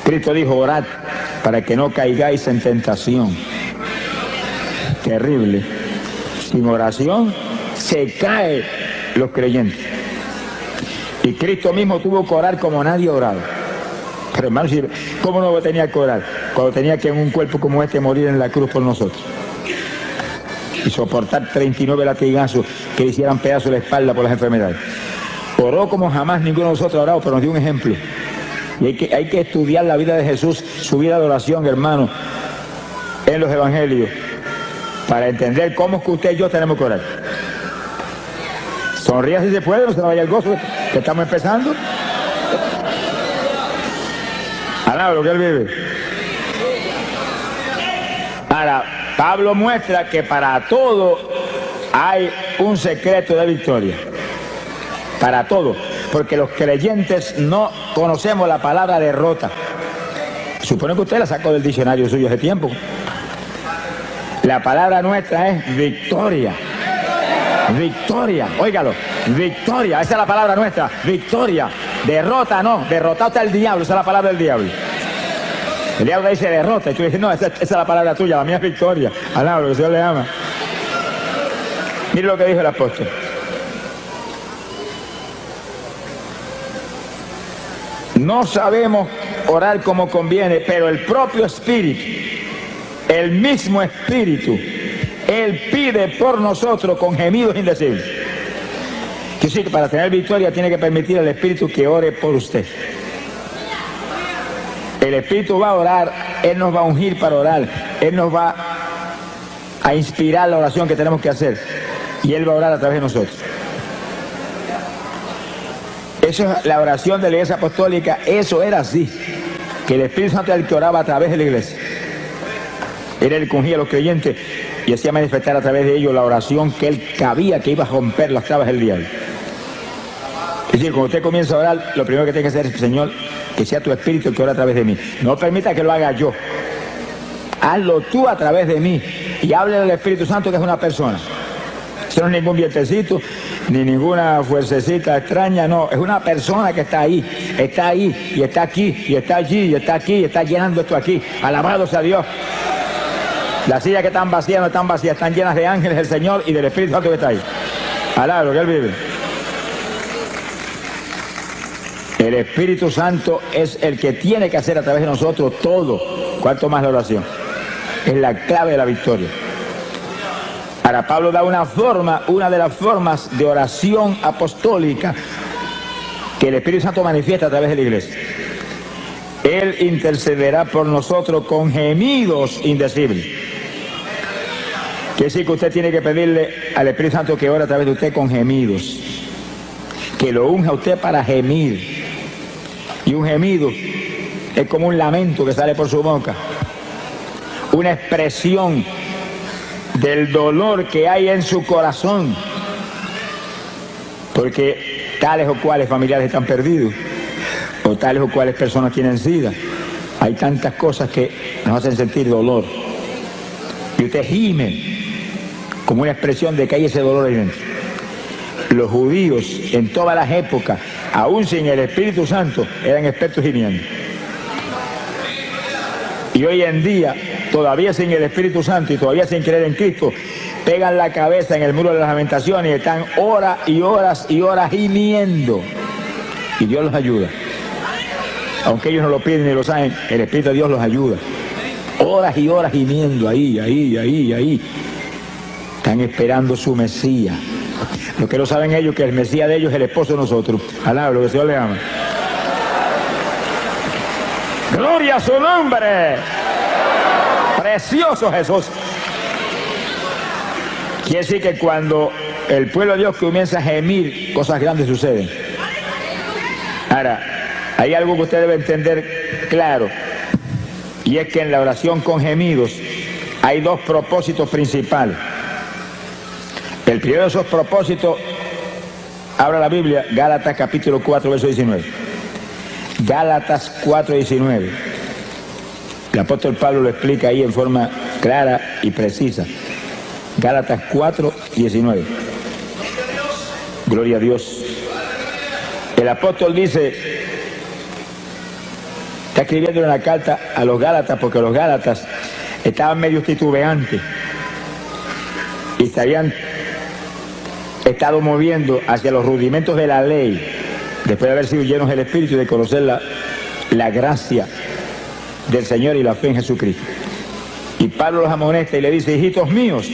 Cristo dijo, orad para que no caigáis en tentación. Terrible. Sin oración se caen los creyentes. Y Cristo mismo tuvo que orar como nadie oraba. Pero hermano, ¿cómo no tenía que orar? Cuando tenía que en un cuerpo como este morir en la cruz por nosotros. Y soportar 39 latigazos que le hicieran pedazos de la espalda por las enfermedades. Oró como jamás ninguno de nosotros ha orado, pero nos dio un ejemplo. Y hay que estudiar la vida de Jesús, su vida de oración, hermano, en los evangelios, para entender cómo es que usted y yo tenemos que orar. Sonría si se puede, no se vaya el gozo, que estamos empezando. Alaba lo que él vive. Ahora, Pablo muestra que para todo hay un secreto de victoria. Para todo. Porque los creyentes no conocemos la palabra derrota. Supone que usted la sacó del diccionario suyo hace tiempo. La palabra nuestra es victoria. Victoria, óigalo, victoria, esa es la palabra nuestra, victoria. Derrota no, derrotado está el diablo, esa es la palabra del diablo. El diablo dice derrota y tú dices, no, esa es la palabra tuya, la mía es victoria. Alaba lo que el Señor le ama. Mire lo que dijo el apóstol. No sabemos orar como conviene, pero el propio Espíritu, el mismo Espíritu, Él pide por nosotros con gemidos indecibles. Que sí, que para tener victoria tiene que permitir al Espíritu que ore por usted. El Espíritu va a orar, Él nos va a ungir para orar, Él nos va a inspirar la oración que tenemos que hacer y Él va a orar a través de nosotros. Eso es la oración de la Iglesia Apostólica, eso era así, que el Espíritu Santo era el que oraba a través de la Iglesia. Era el que ungía a los creyentes y hacía manifestar a través de ellos la oración que Él cabía, que iba a romper las trabas del diablo. Es decir, cuando usted comienza a orar, lo primero que tiene que hacer es, Señor, que sea tu Espíritu el que ora a través de mí. No permita que lo haga yo. Hazlo tú a través de mí. Y hable del Espíritu Santo, que es una persona. Eso no es ningún vientecito, ni ninguna fuercecita extraña, no. Es una persona que está ahí, y está aquí, y está allí, y está aquí, y está llenando esto aquí. Alabado sea Dios. Las sillas que están vacías no están vacías, están llenas de ángeles del Señor y del Espíritu Santo que está ahí. Alaba lo que Él vive. El Espíritu Santo es el que tiene que hacer a través de nosotros todo, cuanto más la oración. Es la clave de la victoria. Ahora Pablo da una de las formas de oración apostólica que el Espíritu Santo manifiesta a través de la iglesia. Él intercederá por nosotros con gemidos indecibles. Quiere decir que usted tiene que pedirle al Espíritu Santo que ore a través de usted con gemidos. Que lo unja a usted para gemir. Y un gemido es como un lamento que sale por su boca. Una expresión del dolor que hay en su corazón. Porque tales o cuales familiares están perdidos. O tales o cuales personas tienen SIDA. Hay tantas cosas que nos hacen sentir dolor. Y usted gime como una expresión de que hay ese dolor ahí dentro. Los judíos en todas las épocas, aún sin el Espíritu Santo, eran expertos gimiendo. Y hoy en día, todavía sin el Espíritu Santo y todavía sin creer en Cristo, pegan la cabeza en el muro de las lamentaciones y están horas y horas y horas gimiendo. Y Dios los ayuda. Aunque ellos no lo piden ni lo saben, el Espíritu de Dios los ayuda. Horas y horas gimiendo, ahí. Están esperando su Mesías. Lo que no saben ellos que el Mesías de ellos es el esposo de nosotros. Alaba lo que el Señor le ama. ¡Gloria a su nombre! ¡Precioso Jesús! Quiere decir que cuando el pueblo de Dios comienza a gemir, cosas grandes suceden. Ahora, hay algo que usted debe entender claro, y es que en la oración con gemidos hay dos propósitos principales. El primero de esos propósitos, abra la Biblia, Gálatas capítulo 4, verso 19. Gálatas 4, 19. El apóstol Pablo lo explica ahí en forma clara y precisa. Gálatas 4, 19. Gloria a Dios. El apóstol dice, Está escribiendo una carta a los Gálatas porque los Gálatas estaban medio titubeantes y se habían estado moviendo hacia los rudimentos de la ley después de haber sido llenos del Espíritu y de conocer la gracia del Señor y la fe en Jesucristo. Y Pablo los amonesta y le dice: hijitos míos,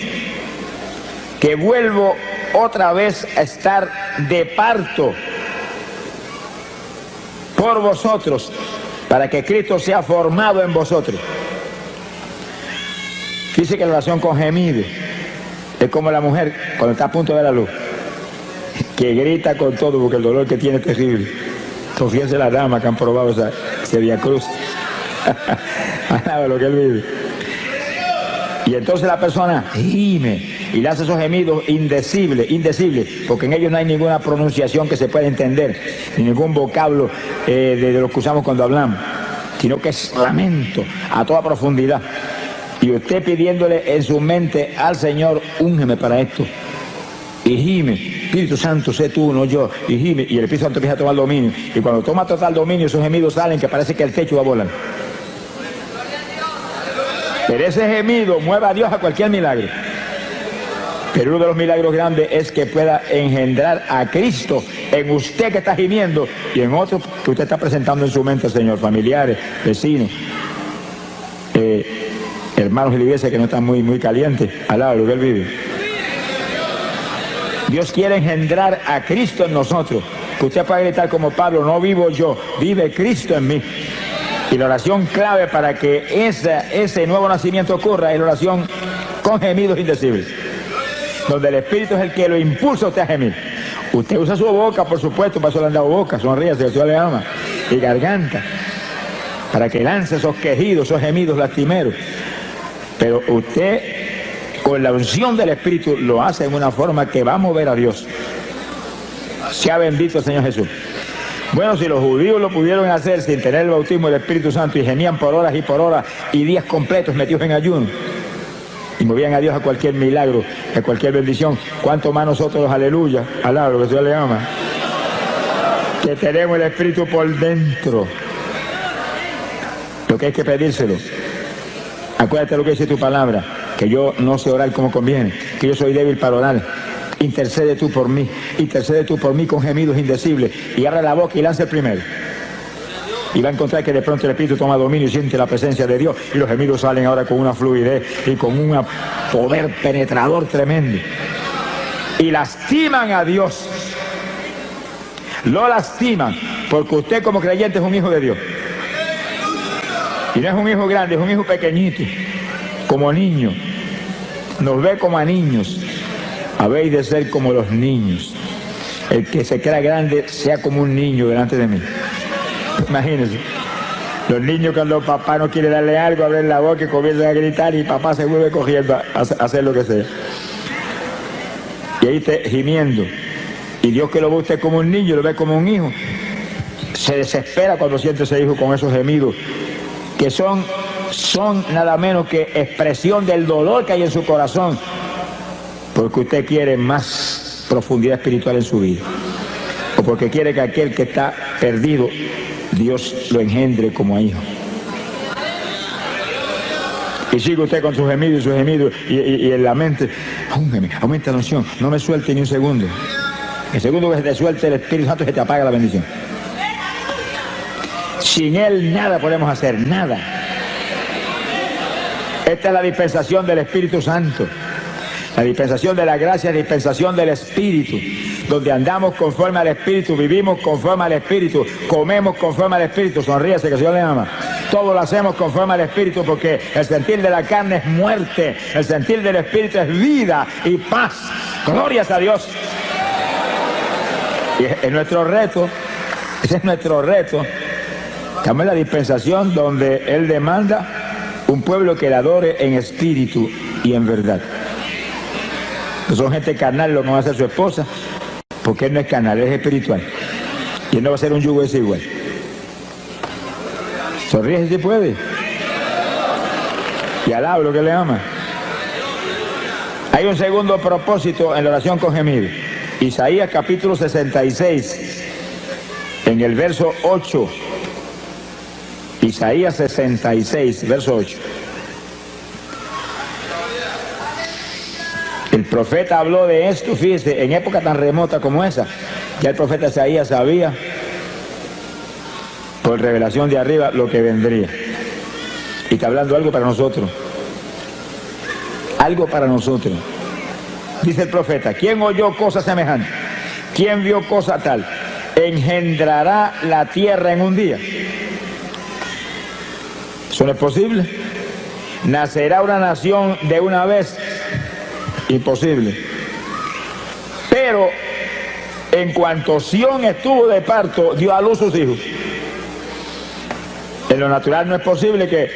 que vuelvo otra vez a estar de parto por vosotros, para que Cristo sea formado en vosotros. Dice que la oración con gemido es como la mujer cuando está a punto de dar la luz, que grita con todo porque el dolor que tiene es terrible. Fíjense las damas que han probado ese Vía Cruz. Alaba lo que él vive. Y entonces la persona gime y le hace esos gemidos indecibles, porque en ellos no hay ninguna pronunciación que se pueda entender, ni ningún vocablo de lo que usamos cuando hablamos, sino que es lamento a toda profundidad. Y usted pidiéndole en su mente al Señor: úngeme para esto. Y gime: Espíritu Santo, sé tú, no yo. Y gime, y el Espíritu Santo empieza a tomar dominio. Y cuando toma total dominio, esos gemidos salen que parece que el techo va a volar. Pero ese gemido mueve a Dios a cualquier milagro. Pero uno de los milagros grandes es que pueda engendrar a Cristo en usted que está gimiendo y en otros que usted está presentando en su mente, Señor, familiares, vecinos, hermanos de la iglesia que no están muy calientes, al lado de lo que él vive. Dios quiere engendrar a Cristo en nosotros, que usted pueda gritar como Pablo: no vivo yo, vive Cristo en mí. Y la oración clave para que ese nuevo nacimiento ocurra es la oración con gemidos indecibles, donde el Espíritu es el que lo impulsa a usted a gemir. Usted usa su boca, por supuesto, para eso le han dado boca, sonríase, que Dios le ama, y garganta, para que lance esos quejidos, esos gemidos lastimeros. Pero usted, con la unción del Espíritu, lo hace en una forma que va a mover a Dios. Sea bendito el Señor Jesús. Bueno, si los judíos lo pudieron hacer sin tener el bautismo del Espíritu Santo y gemían por horas y días completos metidos en ayuno y movían a Dios a cualquier milagro, a cualquier bendición, ¿cuánto más nosotros los aleluya, alaba lo que Dios le ama, que tenemos el Espíritu por dentro? Lo que hay que pedírselo. Acuérdate lo que dice tu palabra, que yo no sé orar como conviene, que yo soy débil para orar. Intercede tú por mí con gemidos indecibles, y abre la boca y lanza el primero. Y va a encontrar que de pronto el Espíritu toma dominio y siente la presencia de Dios, y los gemidos salen ahora con una fluidez y con un poder penetrador tremendo. Y lastiman a Dios. Lo lastiman, porque usted como creyente es un hijo de Dios. Y no es un hijo grande, es un hijo pequeñito, como niño. Nos ve como a niños. Habéis de ser como los niños. El que se crea grande sea como un niño delante de mí. Imagínense. Los niños, cuando papá no quiere darle algo, abren la boca y comienzan a gritar, y papá se vuelve cogiendo a hacer lo que sea. Y ahí está gimiendo. Y Dios, que lo ve usted como un niño, lo ve como un hijo, se desespera cuando siente ese hijo con esos gemidos, que son nada menos que expresión del dolor que hay en su corazón, porque usted quiere más profundidad espiritual en su vida, o porque quiere que aquel que está perdido, Dios lo engendre como hijo. Y sigue usted con sus gemidos y en la mente: aumenta la unción, no me suelte ni un segundo. El segundo que se te suelte el Espíritu Santo, se te apaga la bendición. Sin Él nada podemos hacer, nada. Esta es la dispensación del Espíritu Santo. La dispensación de la gracia, la dispensación del Espíritu, donde andamos conforme al Espíritu, vivimos conforme al Espíritu, comemos conforme al Espíritu. Sonríase, que el Señor le ama. Todo lo hacemos conforme al Espíritu, porque el sentir de la carne es muerte, el sentir del Espíritu es vida y paz. Glorias a Dios. Y es nuestro reto, ese es nuestro reto. Estamos en la dispensación donde Él demanda un pueblo que le adore en espíritu y en verdad. No son gente carnal lo que va a hacer su esposa, porque Él no es carnal, Él es espiritual. Y Él no va a ser un yugo desigual. Sonríe si puede. Y alaba lo que le ama. Hay un segundo propósito en la oración con gemido. Isaías capítulo 66, en el verso 8 Isaías 66, verso 8. El profeta habló de esto, fíjese, en época tan remota como esa. Ya el profeta Isaías sabía, por revelación de arriba, lo que vendría. Y está hablando algo para nosotros. Algo para nosotros. Dice el profeta, ¿quién oyó cosa semejante? ¿Quién vio cosa tal? ¿Engendrará la tierra en un día? ¿Eso no es posible? ¿Nacerá una nación de una vez? Imposible. Pero en cuanto Sión estuvo de parto, dio a luz sus hijos. En lo natural no es posible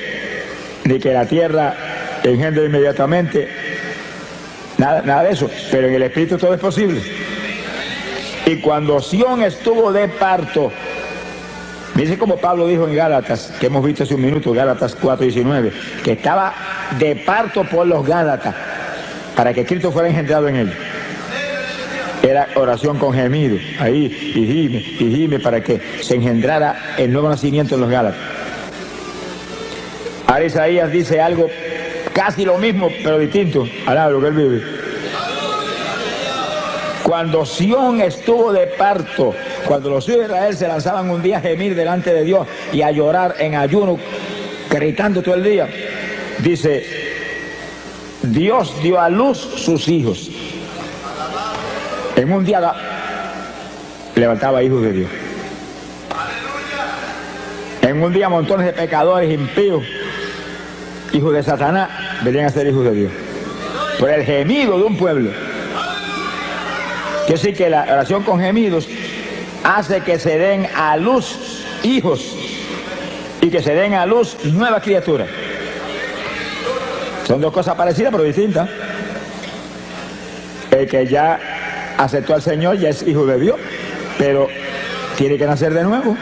ni que la tierra engendre inmediatamente, nada de eso, pero en el espíritu todo es posible. Y cuando Sión estuvo de parto, dice como Pablo dijo en Gálatas, que hemos visto hace un minuto, Gálatas 4:19, que estaba de parto por los Gálatas, para que Cristo fuera engendrado en él. Era oración con gemido, ahí, y gime, para que se engendrara el nuevo nacimiento en los Gálatas. Ahora Isaías dice algo casi lo mismo, pero distinto, alaba lo que él vive. Cuando Sión estuvo de parto, cuando los hijos de Israel se lanzaban un día a gemir delante de Dios y a llorar en ayuno, gritando todo el día, dice, Dios dio a luz sus hijos. En un día levantaba hijos de Dios. En un día montones de pecadores impíos, hijos de Satanás, venían a ser hijos de Dios. Por el gemido de un pueblo. Quiere decir que la oración con gemidos hace que se den a luz hijos y que se den a luz nuevas criaturas. Son dos cosas parecidas pero distintas. El que ya aceptó al Señor ya es hijo de Dios, pero tiene que nacer de nuevo.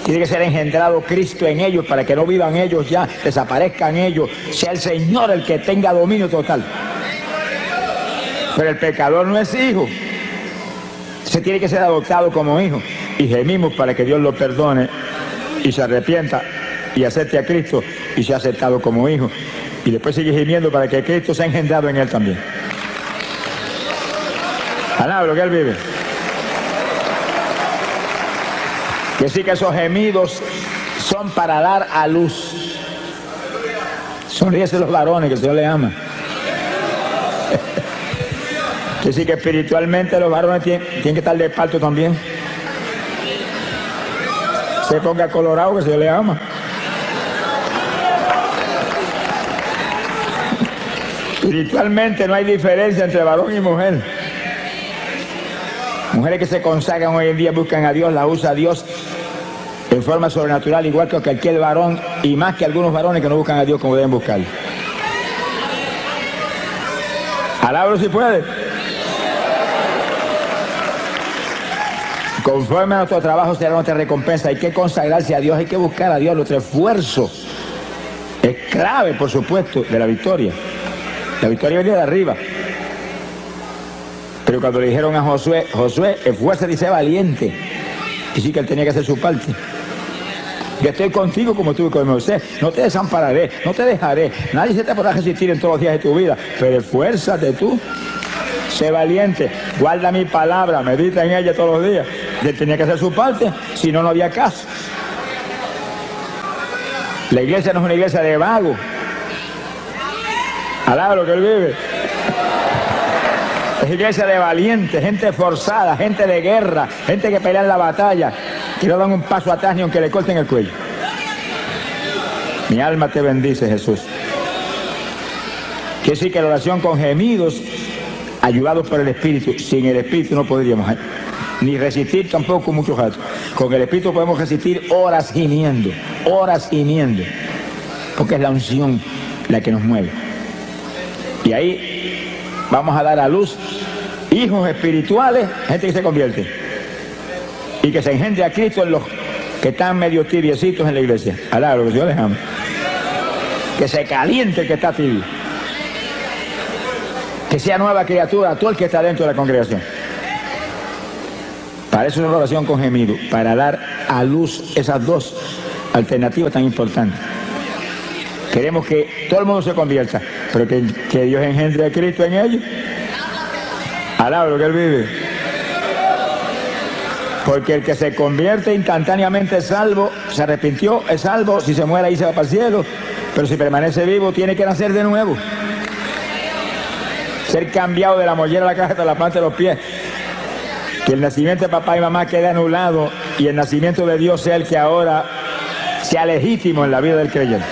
Tiene que ser engendrado Cristo en ellos para que no vivan ellos ya, desaparezcan ellos, sea el Señor el que tenga dominio total. Pero el pecador no es hijo, se tiene que ser adoptado como hijo. Y gemimos para que Dios lo perdone y se arrepienta y acepte a Cristo y sea aceptado como hijo. Y después sigue gimiendo para que Cristo sea engendrado en él también. Alaba lo que él vive. Que sí que esos gemidos son para dar a luz. Sonríese los varones que el Señor les ama. Que sí que espiritualmente los varones tienen que estar de parto también. Se ponga colorado que el Señor les ama. Espiritualmente no hay diferencia entre varón y mujer. Mujeres que se consagran hoy en día buscan a Dios, la usa a Dios en forma sobrenatural, igual que cualquier varón, y más que algunos varones que no buscan a Dios como deben buscarlo. Alábalo si puede. Conforme a nuestro trabajo será nuestra recompensa. Hay que consagrarse a Dios, hay que buscar a Dios. Nuestro esfuerzo es clave, por supuesto, de la victoria. La victoria viene de arriba. Pero cuando le dijeron a Josué, esfuérzate y sé valiente. Y sí que él tenía que hacer su parte. Yo estoy contigo como estuve con Moisés. No te desampararé, no te dejaré. Nadie se te podrá resistir en todos los días de tu vida. Pero esfuérzate tú. Sé valiente. Guarda mi palabra. Medita en ella todos los días. Él tenía que hacer su parte. Si no, no había caso. La iglesia no es una iglesia de vagos. Alaba lo que él vive. Es iglesia de valientes, gente forzada, gente de guerra, gente que pelea en la batalla, que no dan un paso atrás ni aunque le corten el cuello. Mi alma te bendice, Jesús. Quiere decir que la oración con gemidos, ayudados por el Espíritu. Sin el Espíritu no podríamos ni resistir tampoco muchos ratos. Con el Espíritu podemos resistir horas gimiendo, porque es la unción la que nos mueve. Y ahí vamos a dar a luz hijos espirituales, gente que se convierte y que se engendre a Cristo en los que están medio tibiecitos en la iglesia. Alá, lo que Dios les ama. Que se caliente el que está tibio. Que sea nueva criatura todo el que está dentro de la congregación. Para eso es una oración con gemido, para dar a luz esas dos alternativa tan importante. Queremos que todo el mundo se convierta, pero que Dios engendre a Cristo en ellos. Alaba lo que Él vive. Porque el que se convierte instantáneamente es salvo, se arrepintió, es salvo, si se muere ahí se va para el cielo, pero si permanece vivo tiene que nacer de nuevo. Ser cambiado de la mollera a la caja hasta la planta de los pies. Que el nacimiento de papá y mamá quede anulado y el nacimiento de Dios sea el que ahora sea legítimo en la vida del creyente.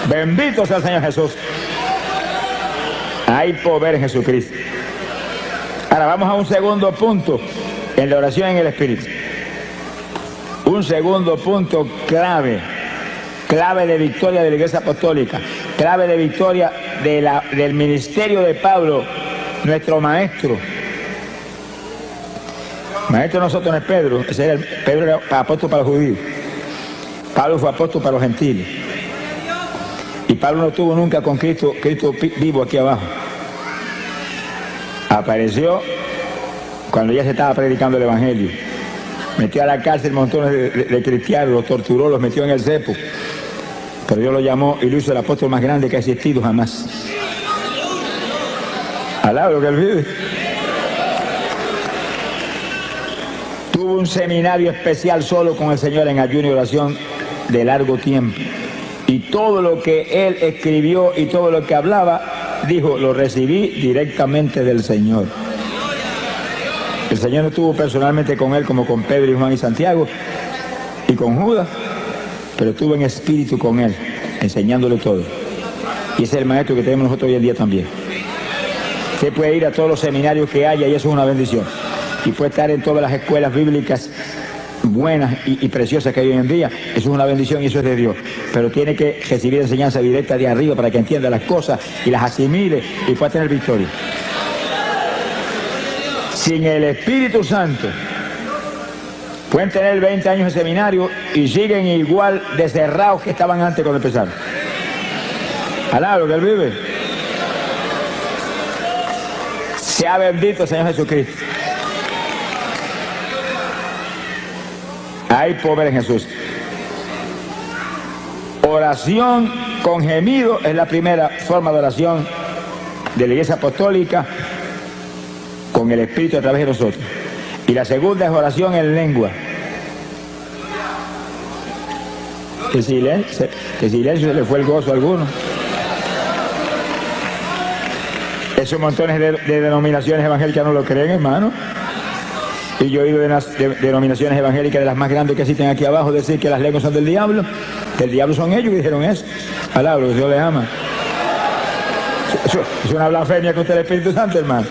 Bendito sea el Señor Jesús. Hay poder en Jesucristo. Ahora vamos a un segundo punto en la oración en el Espíritu. Un segundo punto clave de victoria de la Iglesia Apostólica, clave de victoria del ministerio de Pablo, nuestro maestro. Maestro de nosotros no es Pedro, Pedro era apóstol para los judíos. Pablo fue apóstol para los gentiles. Y Pablo no estuvo nunca con Cristo vivo aquí abajo. Apareció cuando ya se estaba predicando el Evangelio. Metió a la cárcel montones de cristianos, los torturó, los metió en el cepo. Pero Dios lo llamó y lo hizo el apóstol más grande que ha existido jamás. Alaba lo que Él vive. Tuvo un seminario especial solo con el Señor en ayuno y oración de largo tiempo. Y todo lo que Él escribió y todo lo que hablaba, dijo, lo recibí directamente del Señor. El Señor no estuvo personalmente con Él como con Pedro y Juan y Santiago y con Judas, pero estuvo en espíritu con Él, enseñándole todo. Y ese es el maestro que tenemos nosotros hoy en día también. Usted puede ir a todos los seminarios que haya y eso es una bendición. Y puede estar en todas las escuelas bíblicas buenas y preciosas que hay hoy en día. Eso es una bendición y eso es de Dios. Pero tiene que recibir enseñanza directa de arriba para que entienda las cosas y las asimile y pueda tener victoria. Sin el Espíritu Santo, pueden tener 20 años de seminario y siguen igual de cerrados que estaban antes cuando empezaron. Alaba lo que Él vive. Sea bendito el Señor Jesucristo. Hay poder en Jesús. Oración con gemido es la primera forma de oración de la Iglesia Apostólica, con el Espíritu a través de nosotros. Y la segunda es oración en lengua. Que silencio se le fue el gozo a alguno. Esos montones de denominaciones evangélicas no lo creen, hermano. Y yo he oído de denominaciones evangélicas de las más grandes que existen aquí abajo decir que las lenguas son del diablo, que el diablo son ellos que dijeron eso. Alaba, que Dios les ama. Es una blasfemia contra el Espíritu Santo, hermano.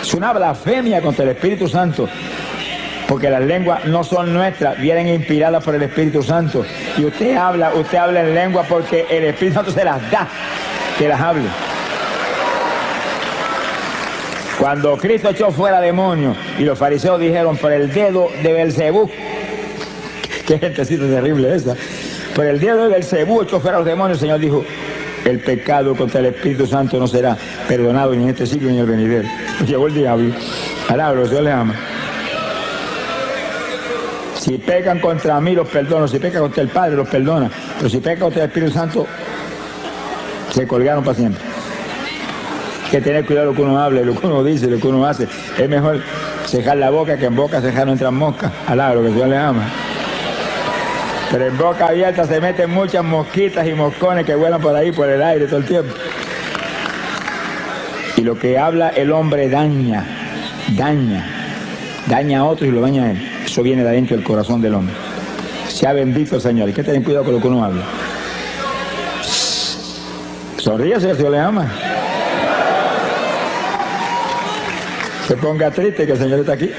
Es una blasfemia contra el Espíritu Santo, porque las lenguas no son nuestras, vienen inspiradas por el Espíritu Santo. Y usted habla en lengua porque el Espíritu Santo se las da, que las hable. Cuando Cristo echó fuera demonios y los fariseos dijeron por el dedo de Belcebú, qué gentecita terrible esa, por el dedo de Belcebú echó fuera los demonios, el Señor dijo, el pecado contra el Espíritu Santo no será perdonado ni en este siglo ni en el venidero. Llegó el diablo. Alabro, Dios le ama. Si pecan contra mí, los perdono. Si pecan contra el Padre, los perdona. Pero si pecan contra el Espíritu Santo, se colgaron para siempre. Hay que tener cuidado lo que uno habla, lo que uno dice, lo que uno hace. Es mejor cejar la boca que en boca cejar no entran moscas. Alabro, que Dios le ama. Pero en boca abierta se meten muchas mosquitas y moscones que vuelan por ahí, por el aire todo el tiempo. Y lo que habla el hombre daña a otros y lo daña a él. Eso viene de adentro del corazón del hombre. Sea bendito el Señor. Hay que tener cuidado con lo que uno habla. Sonríase, que el Señor le ama. Se ponga triste que el Señor está aquí.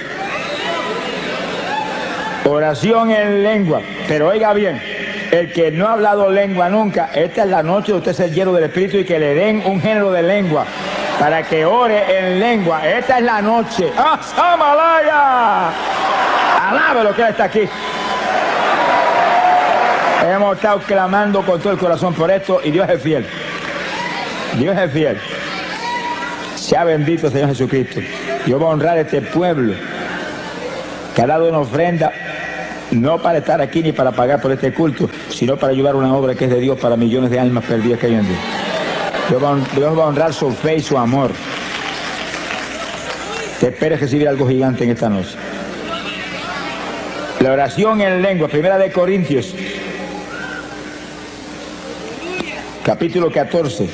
Oración en lengua. Pero oiga bien, el que no ha hablado lengua nunca, esta es la noche de usted ser lleno del Espíritu y que le den un género de lengua para que ore en lengua. Esta es la noche. ¡Ah, Samalaya! Alabe lo que Él está aquí. Hemos estado clamando con todo el corazón por esto y Dios es fiel. Dios es fiel. Sea bendito el Señor Jesucristo. Yo voy a honrar a este pueblo que ha dado una ofrenda No para estar aquí ni para pagar por este culto, sino para ayudar a una obra que es de Dios para millones de almas perdidas que hay en Dios. Dios va a honrar su fe y su amor. Te esperes recibir algo gigante en esta noche. La oración en lengua, 1 Corintios, capítulo 14.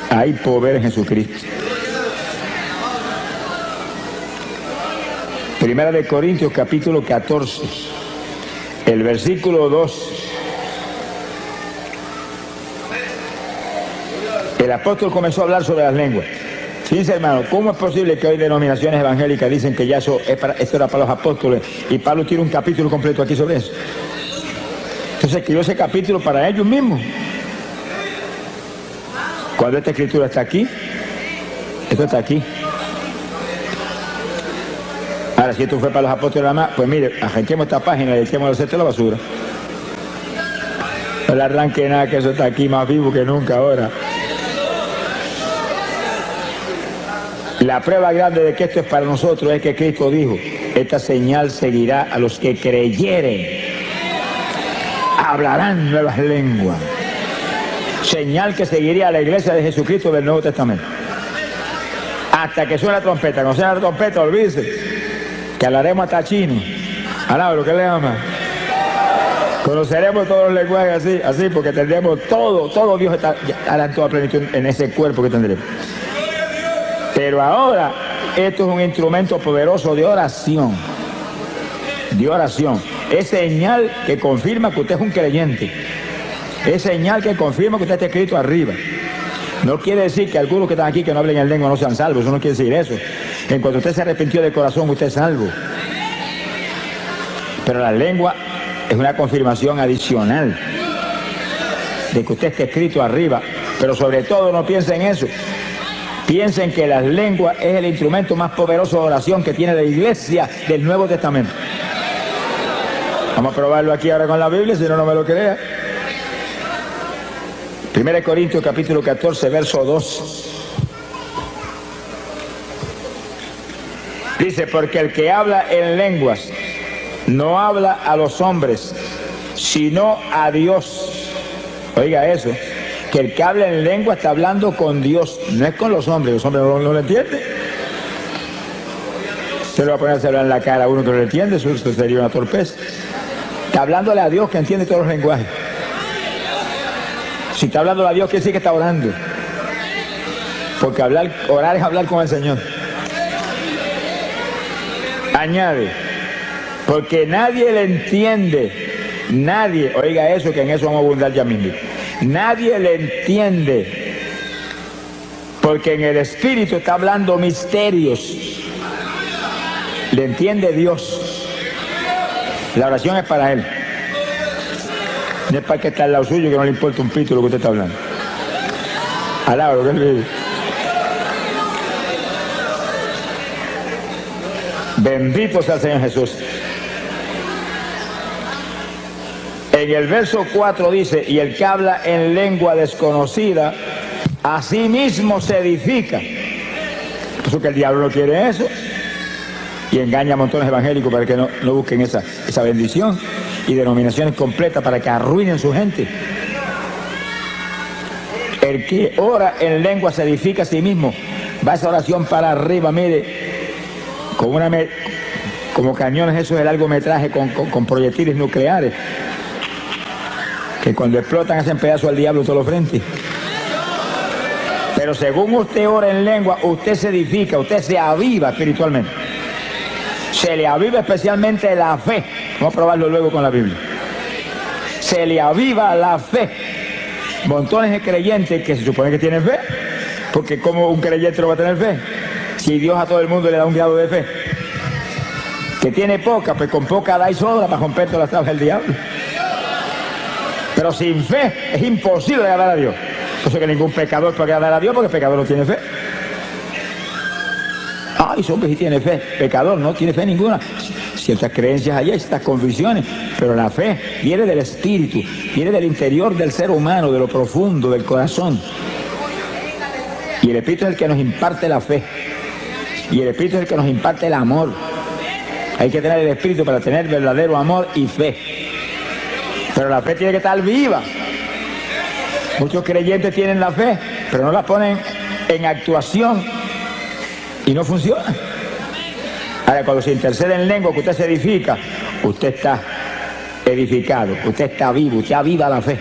Hay poder en Jesucristo. 1 Corintios, capítulo 14, el versículo 2. El apóstol comenzó a hablar sobre las lenguas. Fíjense, hermano, ¿cómo es posible que hoy denominaciones evangélicas dicen que ya eso era para los apóstoles? Y Pablo tiene un capítulo completo aquí sobre eso. Entonces escribió ese capítulo para ellos mismos. Cuando esta escritura está aquí, esto está aquí. Ahora, si esto fue para los apóstoles nada más, pues mire, arranquemos esta página y echemos a la basura. No le arranque nada, que eso está aquí más vivo que nunca ahora. La prueba grande de que esto es para nosotros es que Cristo dijo, esta señal seguirá a los que creyeren. Hablarán nuevas lenguas. Señal que seguiría a la iglesia de Jesucristo del Nuevo Testamento. Hasta que suene la trompeta. Cuando suene la trompeta, olvídese que hablaremos hasta chino. Alaba lo que le llama. Conoceremos todos los lenguajes así, porque tendremos todo Dios hará en toda plenitud en ese cuerpo que tendremos. Pero ahora, esto es un instrumento poderoso de oración. De oración. Es señal que confirma que usted es un creyente. Es señal que confirma que usted está escrito arriba. No quiere decir que algunos que están aquí que no hablen en lengua no sean salvos. Eso no quiere decir eso. En cuanto usted se arrepintió de corazón, usted es salvo. Pero la lengua es una confirmación adicional de que usted está escrito arriba. Pero sobre todo no piense en eso. Piensen que las lenguas es el instrumento más poderoso de oración que tiene la iglesia del Nuevo Testamento. Vamos a probarlo aquí ahora con la Biblia, si no me lo crea. 1 Corintios capítulo 14, verso 2. Dice, porque el que habla en lenguas no habla a los hombres, sino a Dios. Oiga eso. Que el que habla en lengua está hablando con Dios, no es con los hombres no lo entienden. Se lo va a poner a hablar en la cara a uno que no lo entiende, eso sería una torpeza. Está hablándole a Dios que entiende todos los lenguajes. Si está hablando a Dios, quiere decir que está orando. Porque orar es hablar con el Señor. Añade, porque nadie le entiende, nadie, oiga eso, que en eso vamos a abundar ya mismo. Nadie le entiende, porque en el Espíritu está hablando misterios. Le entiende Dios. La oración es para Él. No es para que está al lado suyo, que no le importa un pito lo que usted está hablando. Alaba lo que Él vive. Bendito sea el Señor Jesús. En el verso 4 dice, y el que habla en lengua desconocida, a sí mismo se edifica. Por eso que el diablo no quiere eso. Y engaña a montones evangélicos para que no busquen esa bendición. Y denominaciones completas para que arruinen su gente. El que ora en lengua se edifica a sí mismo. Va esa oración para arriba, mire. Como cañones esos de largometraje con proyectiles nucleares. Que cuando explotan hacen pedazos al diablo todos los frentes. Pero según usted ora en lengua, usted se edifica, usted se aviva espiritualmente. Se le aviva especialmente la fe. Vamos a probarlo luego con la Biblia. Se le aviva la fe. Montones de creyentes que se supone que tienen fe. Porque como un creyente no va a tener fe. Si Dios a todo el mundo le da un grado de fe. Que tiene poca, pues con poca da y sobra para romper todas las trabas del diablo. Pero sin fe es imposible agradar a Dios. Por eso que ningún pecador puede agradar a Dios, porque el pecador no tiene fe. Ay, hombre, sí tiene fe. Pecador no tiene fe ninguna. Ciertas creencias allá, ciertas convicciones, pero la fe viene del espíritu, viene del interior del ser humano, de lo profundo, del corazón. Y el espíritu es el que nos imparte la fe. Y el espíritu es el que nos imparte el amor. Hay que tener el Espíritu para tener verdadero amor y fe. Pero la fe tiene que estar viva. Muchos creyentes tienen la fe, pero no la ponen en actuación y no funciona. Ahora, cuando se intercede en lengua, que usted se edifica, usted está edificado, usted está vivo, usted aviva la fe,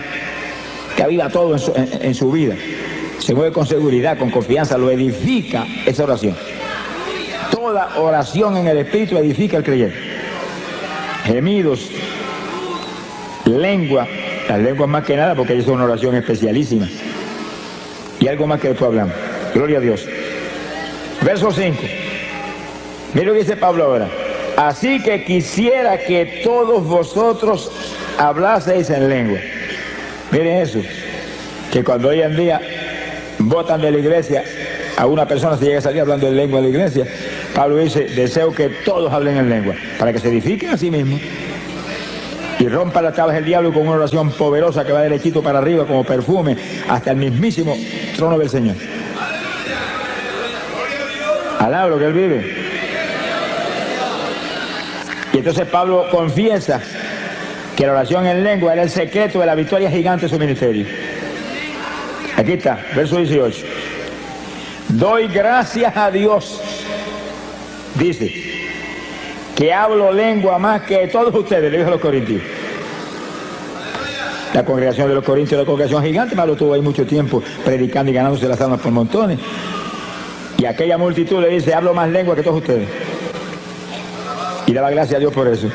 usted aviva todo en su vida. Se mueve con seguridad, con confianza, lo edifica esa oración. Toda oración en el Espíritu edifica al creyente. Gemidos, lengua, las lenguas más que nada porque ellos son una oración especialísima. Y algo más que después hablamos. Gloria a Dios. Verso 5. Mira lo que dice Pablo ahora. Así que quisiera que todos vosotros hablaseis en lengua. Miren eso, que cuando hoy en día votan de la iglesia a una persona si llega a salir hablando en lengua de la iglesia, Pablo dice, deseo que todos hablen en lengua, para que se edifiquen a sí mismos y rompa las tablas del diablo con una oración poderosa que va derechito para arriba como perfume hasta el mismísimo trono del Señor. Alaba lo que él vive. Y entonces Pablo confiesa que la oración en lengua era el secreto de la victoria gigante de su ministerio. Aquí está, verso 18. Doy gracias a Dios, dice, que hablo lengua más que todos ustedes, le dijo a los corintios. La congregación de los corintios era una congregación gigante, Pablo estuvo ahí mucho tiempo predicando y ganándose las almas por montones. Y aquella multitud le dice, hablo más lengua que todos ustedes. Y daba gracias a Dios por eso.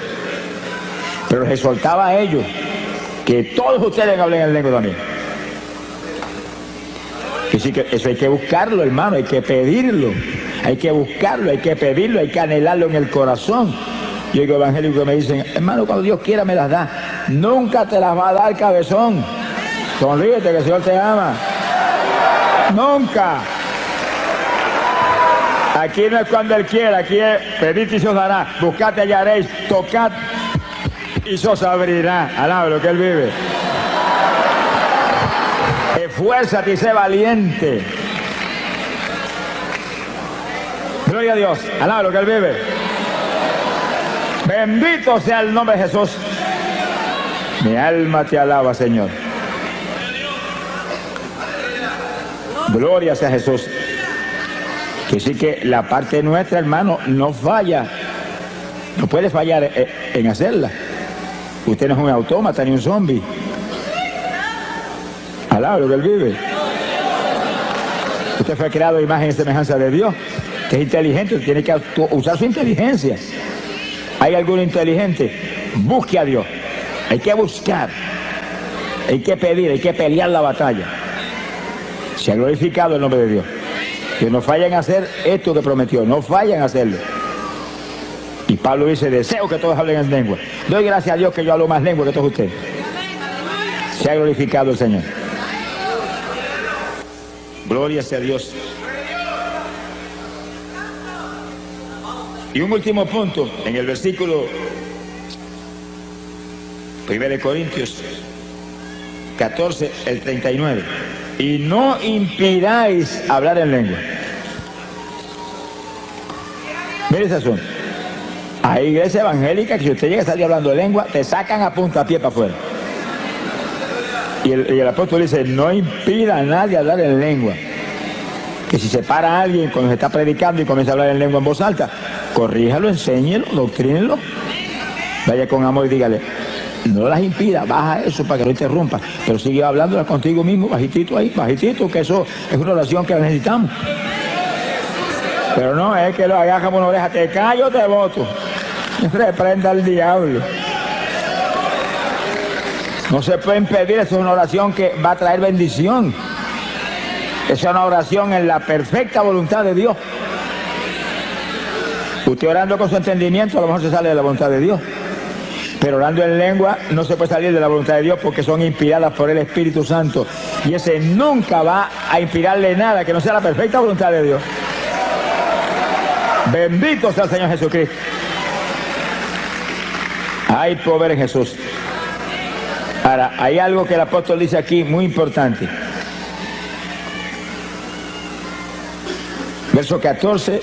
Pero les exhortaba a ellos que todos ustedes hablen en lengua también. Y sí que eso hay que buscarlo, hermano, hay que pedirlo. Hay que buscarlo, hay que pedirlo, hay que anhelarlo en el corazón. Yo digo evangélicos que me dicen, hermano, cuando Dios quiera me las da. Nunca te las va a dar, cabezón. Sonríete que el Señor te ama. Nunca. Aquí no es cuando Él quiera, aquí es pedid y se os dará, buscad y hallaréis, tocad y se os abrirá. Alaba lo que Él vive. Esfuérzate y sé valiente. Gloria a Dios, alaba lo que Él vive. Bendito sea el nombre de Jesús. Mi alma te alaba, Señor. Gloria sea Jesús. Que sí que la parte nuestra, hermano, no falla. No puede fallar en hacerla. Usted no es un autómata ni un zombie. Alaba lo que Él vive. Usted fue creado a imagen y semejanza de Dios, que es inteligente, tiene que usar su inteligencia. ¿Hay alguno inteligente? Busque a Dios. Hay que buscar. Hay que pedir, hay que pelear la batalla. Se ha glorificado el nombre de Dios. Que no fallen a hacer esto que prometió, no fallen a hacerlo. Y Pablo dice, deseo que todos hablen en lengua. Doy gracias a Dios que yo hablo más lengua que todos ustedes. Se ha glorificado el Señor. Gloria sea a Dios. Y un último punto, en el versículo 1 Corintios 14, el 39. Y no impidáis hablar en lengua. Mire ese asunto. Hay iglesias evangélicas que si usted llega a salir hablando de lengua, te sacan a puntapié para afuera. Y el apóstol dice, no impida a nadie hablar en lengua. Que si se para alguien cuando se está predicando y comienza a hablar en lengua en voz alta, corríjalo, enséñelo, doctrínelo. Vaya con amor y dígale, no las impida, baja eso para que no interrumpa, pero sigue hablándola contigo mismo, bajitito ahí, bajitito, que eso es una oración que necesitamos. Pero no es que lo agarra por una oreja, te callo, te voto. Reprenda al diablo. No se puede impedir, eso es una oración que va a traer bendición. Esa es una oración en la perfecta voluntad de Dios. Usted orando con su entendimiento a lo mejor se sale de la voluntad de Dios. Pero orando en lengua no se puede salir de la voluntad de Dios porque son inspiradas por el Espíritu Santo. Y ese nunca va a inspirarle nada que no sea la perfecta voluntad de Dios. Bendito sea el Señor Jesucristo. Hay poder en Jesús. Ahora, hay algo que el apóstol dice aquí muy importante. Verso 14.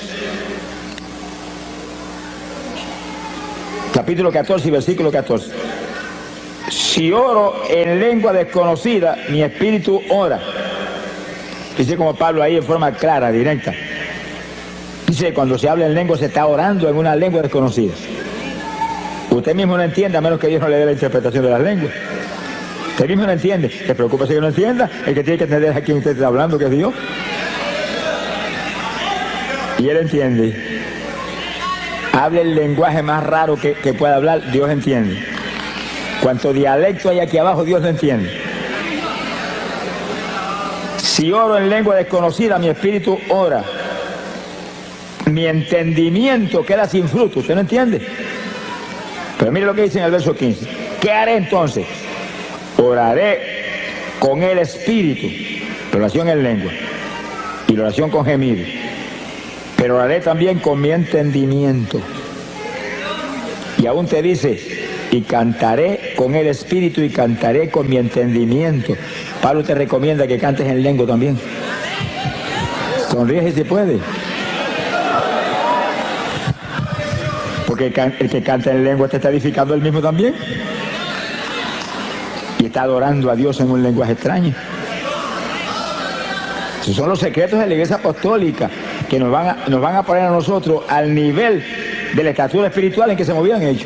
capítulo 14 y versículo 14. Si oro en lengua desconocida, mi espíritu ora. Dice como Pablo ahí en forma clara, directa. Dice, cuando se habla en lengua se está orando en una lengua desconocida. Usted mismo no entiende, a menos que Dios no le dé la interpretación de las lenguas. Usted mismo no entiende. ¿Se preocupa si que no entienda? El que tiene que entender es a quien usted está hablando, que es Dios. Y él entiende. Hable el lenguaje más raro que pueda hablar, Dios entiende. Cuanto dialecto hay aquí abajo, Dios lo entiende. Si oro en lengua desconocida, mi espíritu ora. Mi entendimiento queda sin fruto. ¿Usted no entiende? Pero mire lo que dice en el verso 15. ¿Qué haré entonces? Oraré con el espíritu. La oración en lengua. Y la oración con gemido. Pero oraré también con mi entendimiento. Y aún te dice, y cantaré con el espíritu y cantaré con mi entendimiento. Pablo te recomienda que cantes en lengua también. Sonríe si se puede. Porque el que canta en lengua te está edificando él mismo también. Y está adorando a Dios en un lenguaje extraño. Esos son los secretos de la Iglesia Apostólica que nos van a poner a nosotros al nivel de la estatura espiritual en que se movían ellos.